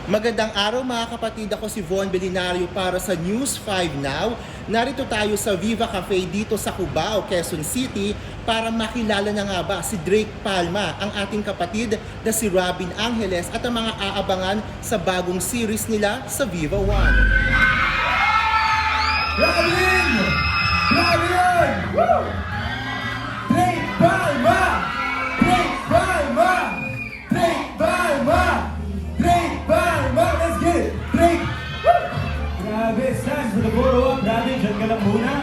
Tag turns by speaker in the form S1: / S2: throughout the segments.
S1: Magandang araw mga kapatid, ako si Von Belinario para sa News 5 Now. Narito tayo sa Viva Cafe dito sa Cubao, Quezon City para makilala na nga ba si Drake Palma, ang ating kapatid na si Robin Angeles at ang mga aabangan sa bagong series nila sa Viva One.
S2: Robin! Robin! Woo! Drake Palma! Drake Palma! Drake Palma! Drake Palma! Let's get it! Drake! Woo! Grabe, stand for the photo up. Robin, dyan ka lang muna.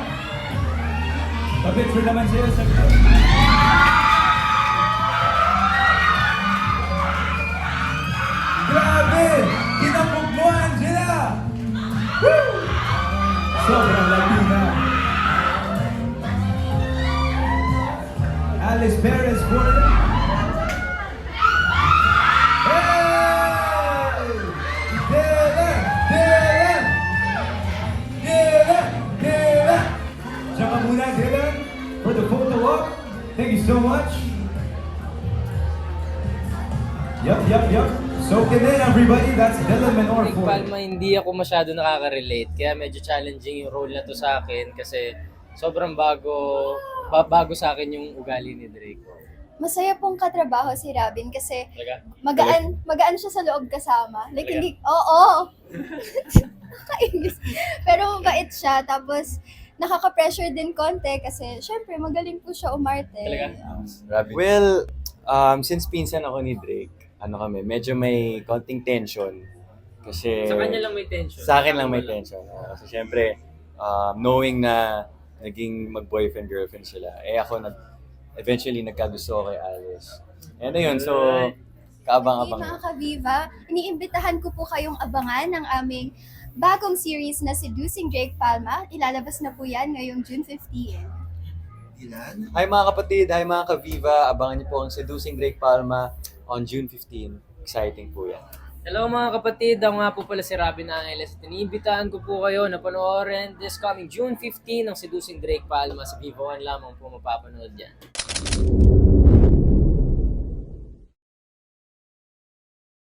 S2: Pa-picture naman sa'yo sa... Grabe! Kinapog mo, Angela! Woo! Sobrang Latina. Alice Perez for it. Hey! Dylan! Dylan! Dylan! Dylan! Tsaka muna, Dylan, for the photo op. Thank you so much. Yup. Soak it in, everybody. That's Dylan Menor
S3: Drake
S2: for it.
S3: Palma, hindi ako masyado nakaka-relate. Kaya medyo challenging yung role na to sa akin kasi sobrang bago sa akin yung ugali ni Drake.
S4: Masaya pong katrabaho si Robin kasi
S3: Talaga?
S4: magaan siya sa loob kasama. Like
S3: Talaga?
S4: hindi, oo. Nakakainis. Pero mabait siya, tapos nakaka-pressure din konti kasi syempre magaling po siya umarte.
S3: Talaga?
S5: Well, since pinsan ako ni Drake, medyo may konting tension. Kasi
S3: Sa kanya lang may tension.
S5: Sa akin lang may tension. Kasi syempre, knowing na naging mag-boyfriend-girlfriend sila, eventually nagkagusto ako kay Alice. And ayun, so,
S4: Hey,
S5: kaabang-abang.
S4: mga ka-Viva, iniimbitahan ko po kayong abangan ng aming bagong series na Seducing Drake Palma. Ilalabas na po yan ngayong June 15.
S5: Hi mga kapatid, hi mga ka-Viva, abangan niyo po ang Seducing Drake Palma on June 15. Exciting po yan.
S3: Hello mga kapatid, ako nga po pala si Robin Angeles. Iniimbitahan ko po kayo na panoorin this coming June 15 ng Seducing Drake Palma sa Viva One lamang po mapapanood yan.